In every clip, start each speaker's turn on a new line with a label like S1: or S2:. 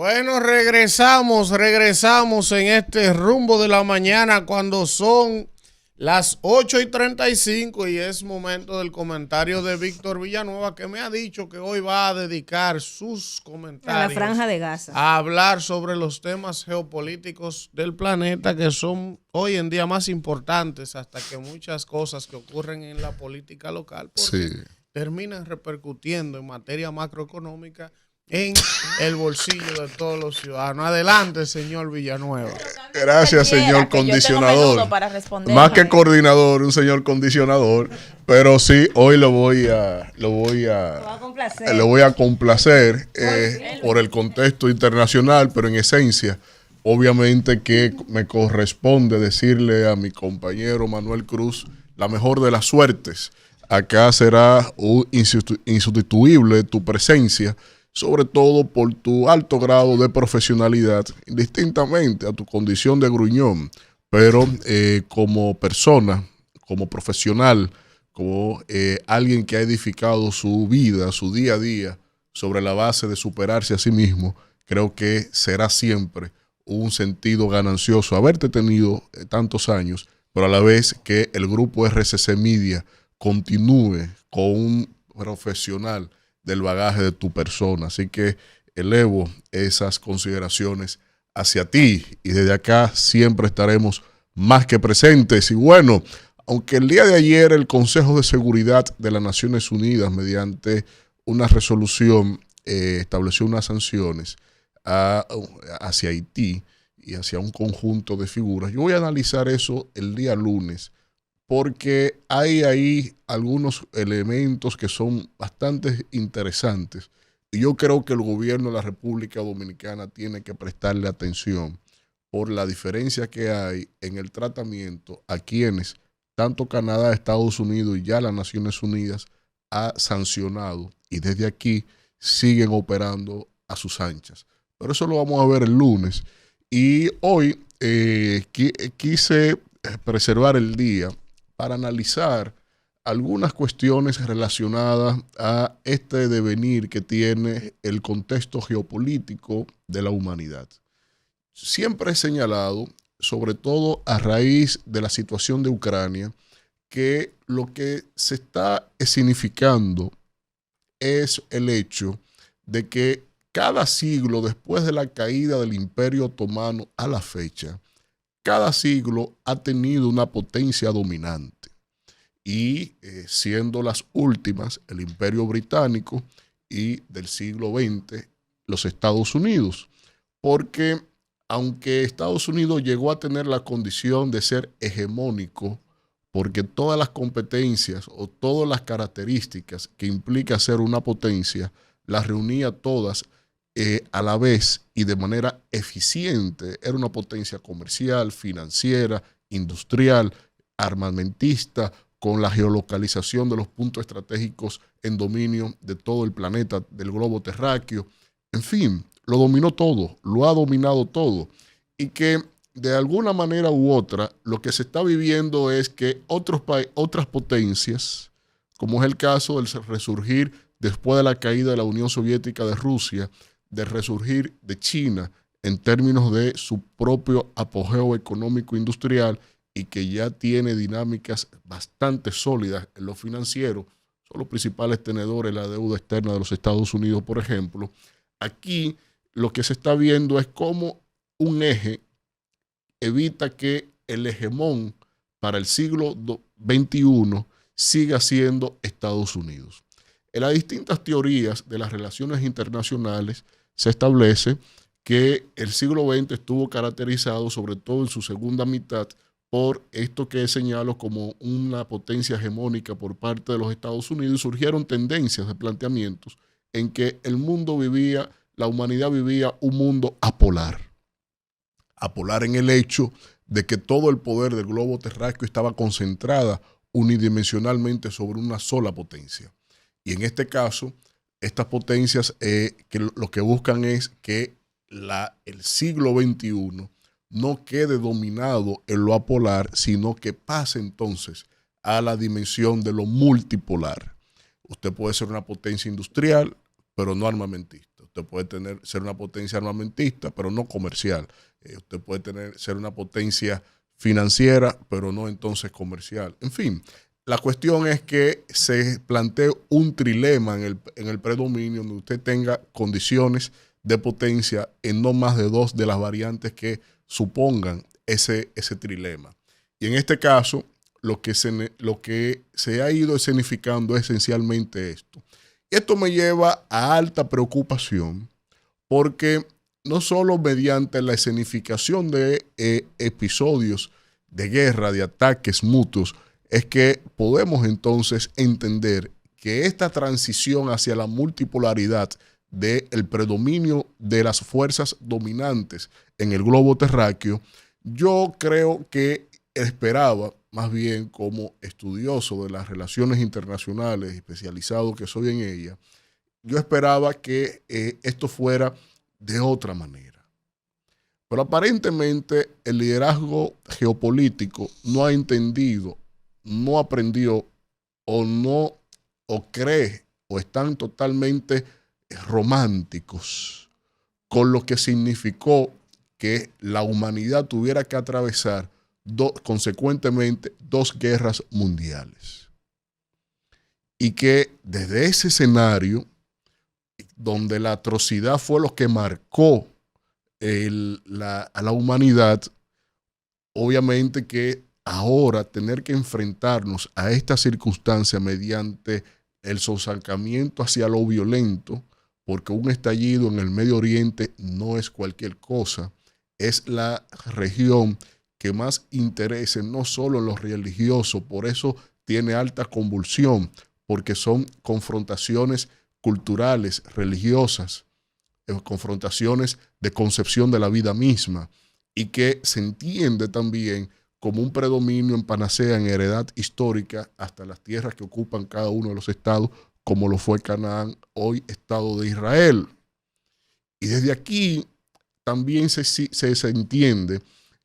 S1: Bueno, regresamos en este rumbo de la mañana cuando son las 8:35 y es momento del comentario de Víctor Villanueva, que me ha dicho que hoy va a dedicar sus comentarios
S2: a la Franja de Gaza,
S1: a hablar sobre los temas geopolíticos del planeta que son hoy en día más importantes hasta que muchas cosas que ocurren en la política local terminan repercutiendo en materia macroeconómica en el bolsillo de todos los ciudadanos. Adelante, señor Villanueva.
S3: Gracias, señor condicionador. Más que coordinador, un señor condicionador. Pero sí, hoy lo voy a complacer por el contexto internacional, pero en esencia, obviamente que me corresponde decirle a mi compañero Manuel Cruz la mejor de las suertes. Acá será insustituible tu presencia, sobre todo por tu alto grado de profesionalidad, indistintamente a tu condición de gruñón, pero como persona, como profesional, como alguien que ha edificado su vida, su día a día, sobre la base de superarse a sí mismo, creo que será siempre un sentido ganancioso haberte tenido tantos años, pero a la vez que el grupo RCC Media continúe con un profesional del bagaje de tu persona. Así que elevo esas consideraciones hacia ti y desde acá siempre estaremos más que presentes. Y bueno, aunque el día de ayer el Consejo de Seguridad de las Naciones Unidas, mediante una resolución, estableció unas sanciones hacia Haití y hacia un conjunto de figuras, yo voy a analizar eso el día lunes, porque hay ahí algunos elementos que son bastante interesantes y yo creo que el gobierno de la República Dominicana tiene que prestarle atención por la diferencia que hay en el tratamiento a quienes tanto Canadá, Estados Unidos y ya las Naciones Unidas ha sancionado y desde aquí siguen operando a sus anchas. Pero eso lo vamos a ver el lunes y hoy quise preservar el día para analizar algunas cuestiones relacionadas a este devenir que tiene el contexto geopolítico de la humanidad. Siempre he señalado, sobre todo a raíz de la situación de Ucrania, que lo que se está significando es el hecho de que cada siglo después de la caída del Imperio Otomano a la fecha, cada siglo ha tenido una potencia dominante y siendo las últimas el Imperio Británico y del siglo XX los Estados Unidos, porque aunque Estados Unidos llegó a tener la condición de ser hegemónico, porque todas las competencias o todas las características que implica ser una potencia, las reunía todas a la vez y de manera eficiente. Era una potencia comercial, financiera, industrial, armamentista, con la geolocalización de los puntos estratégicos en dominio de todo el planeta, del globo terráqueo. En fin, lo dominó todo, lo ha dominado todo. Y que de alguna manera u otra, lo que se está viviendo es que otras potencias, como es el caso del resurgir después de la caída de la Unión Soviética de Rusia, del resurgir de China en términos de su propio apogeo económico industrial y que ya tiene dinámicas bastante sólidas en lo financiero, son los principales tenedores de la deuda externa de los Estados Unidos, por ejemplo. Aquí lo que se está viendo es cómo un eje evita que el hegemón para el siglo XXI siga siendo Estados Unidos. En las distintas teorías de las relaciones internacionales se establece que el siglo XX estuvo caracterizado, sobre todo en su segunda mitad, por esto que señalo como una potencia hegemónica por parte de los Estados Unidos, y surgieron tendencias de planteamientos en que el mundo vivía, la humanidad vivía un mundo apolar. Apolar en el hecho de que todo el poder del globo terráqueo estaba concentrada unidimensionalmente sobre una sola potencia. Y en este caso, estas potencias que lo que buscan es que el siglo XXI no quede dominado en lo apolar, sino que pase entonces a la dimensión de lo multipolar. Usted puede ser una potencia industrial, pero no armamentista. Usted puede ser una potencia armamentista, pero no comercial. Usted puede ser una potencia financiera, pero no entonces comercial. En fin, la cuestión es que se plantea un trilema en el predominio donde usted tenga condiciones de potencia en no más de dos de las variantes que supongan ese trilema. Y en este caso, lo que se ha ido escenificando es esencialmente esto. Esto me lleva a alta preocupación porque no solo mediante la escenificación de episodios de guerra, de ataques mutuos, es que podemos entonces entender que esta transición hacia la multipolaridad del predominio de las fuerzas dominantes en el globo terráqueo, yo creo que esperaba, más bien como estudioso de las relaciones internacionales, especializado que soy en ella, yo esperaba que esto fuera de otra manera. Pero aparentemente el liderazgo geopolítico no ha entendido, no aprendió o cree o están totalmente románticos con lo que significó que la humanidad tuviera que atravesar consecuentemente dos guerras mundiales. Y que desde ese escenario, donde la atrocidad fue lo que marcó a la humanidad, obviamente que ahora tener que enfrentarnos a esta circunstancia mediante el sosalcamiento hacia lo violento, porque un estallido en el Medio Oriente no es cualquier cosa, es la región que más interese no solo en lo religioso, por eso tiene alta convulsión, porque son confrontaciones culturales, religiosas, confrontaciones de concepción de la vida misma, y que se entiende también como un predominio en panacea, en heredad histórica, hasta las tierras que ocupan cada uno de los estados, como lo fue Canaán, hoy Estado de Israel. Y desde aquí también se entiende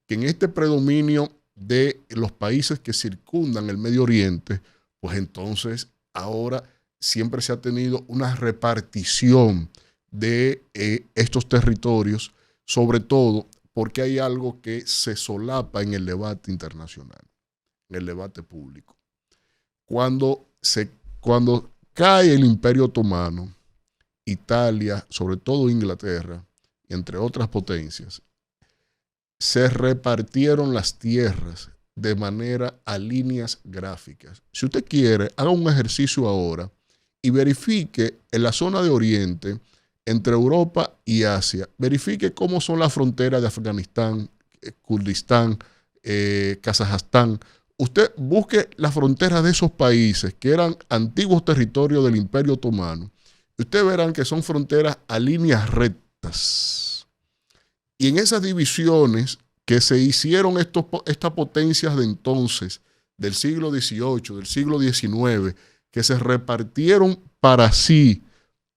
S3: que en este predominio de los países que circundan el Medio Oriente, pues entonces ahora siempre se ha tenido una repartición de estos territorios, sobre todo porque hay algo que se solapa en el debate internacional, en el debate público. Cuando cae el Imperio Otomano, Italia, sobre todo Inglaterra, y entre otras potencias, se repartieron las tierras de manera a líneas gráficas. Si usted quiere, haga un ejercicio ahora y verifique en la zona de Oriente, entre Europa y Asia, verifique cómo son las fronteras de Afganistán, Kurdistán, Kazajstán. Usted busque las fronteras de esos países que eran antiguos territorios del Imperio Otomano. Y usted verán que son fronteras a líneas rectas. Y en esas divisiones que se hicieron estas potencias de entonces, del siglo XVIII, del siglo XIX, que se repartieron para sí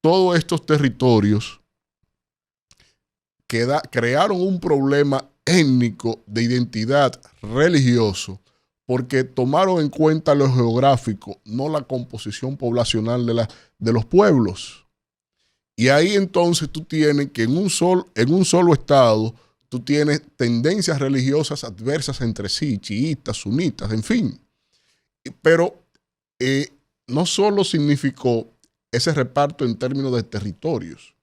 S3: todos estos territorios, crearon un problema étnico de identidad religioso, porque tomaron en cuenta lo geográfico, no la composición poblacional de los pueblos. Y ahí entonces tú tienes que en un solo estado, tú tienes tendencias religiosas adversas entre sí, chiitas, sunitas, en fin. Pero no solo significó ese reparto en términos de territorios,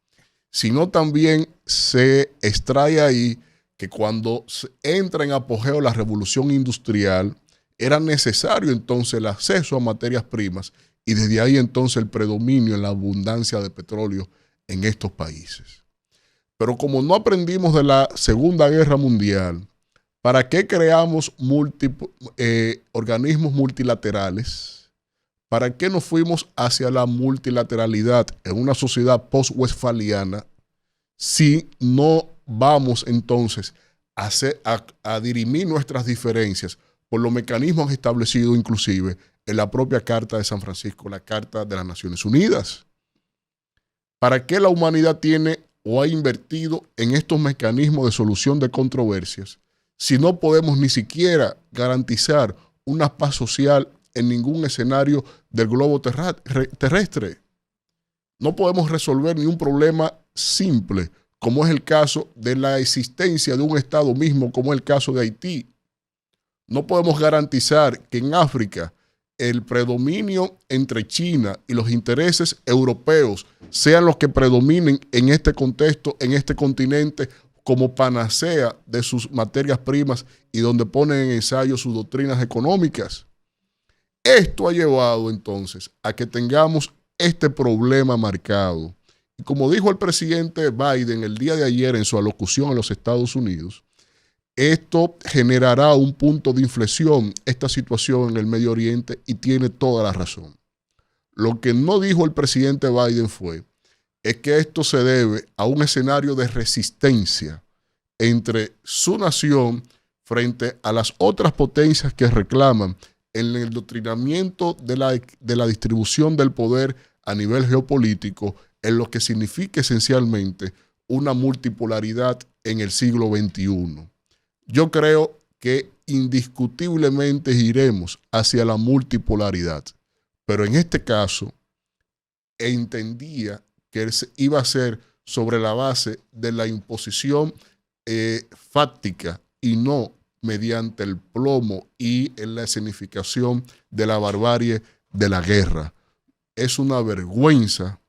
S3: sino también se extrae ahí que cuando entra en apogeo la revolución industrial, era necesario entonces el acceso a materias primas y desde ahí entonces el predominio en la abundancia de petróleo en estos países. Pero como no aprendimos de la Segunda Guerra Mundial, ¿para qué creamos organismos multilaterales? ¿Para qué nos fuimos hacia la multilateralidad en una sociedad post-westfaliana si no vamos entonces a dirimir nuestras diferencias por los mecanismos establecidos inclusive en la propia Carta de San Francisco, la Carta de las Naciones Unidas? ¿Para qué la humanidad tiene o ha invertido en estos mecanismos de solución de controversias si no podemos ni siquiera garantizar una paz social en ningún escenario del globo terrestre? No podemos resolver ni un problema simple, como es el caso de la existencia de un Estado mismo, como es el caso de Haití. No podemos garantizar que en África el predominio entre China y los intereses europeos sean los que predominen en este contexto, en este continente, como panacea de sus materias primas y donde ponen en ensayo sus doctrinas económicas. Esto ha llevado entonces a que tengamos este problema marcado. Y como dijo el presidente Biden el día de ayer en su alocución a los Estados Unidos, esto generará un punto de inflexión, esta situación en el Medio Oriente, y tiene toda la razón. Lo que no dijo el presidente Biden es que esto se debe a un escenario de resistencia entre su nación frente a las otras potencias que reclaman el doctrinamiento de la distribución del poder a nivel geopolítico, en lo que significa esencialmente una multipolaridad en el siglo XXI. Yo creo que indiscutiblemente iremos hacia la multipolaridad, pero en este caso entendía que iba a ser sobre la base de la imposición fáctica y no mediante el plomo y en la escenificación de la barbarie de la guerra. Es una vergüenza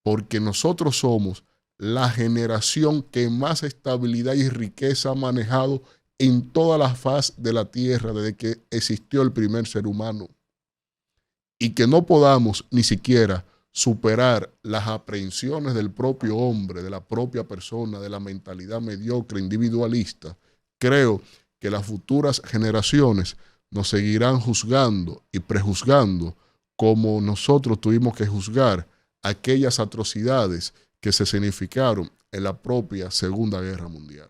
S3: porque nosotros somos la generación que más estabilidad y riqueza ha manejado en toda la faz de la tierra desde que existió el primer ser humano, y que no podamos ni siquiera superar las aprehensiones del propio hombre, de la propia persona, de la mentalidad mediocre, individualista. Creo que las futuras generaciones nos seguirán juzgando y prejuzgando como nosotros tuvimos que juzgar aquellas atrocidades que se significaron en la propia Segunda Guerra Mundial.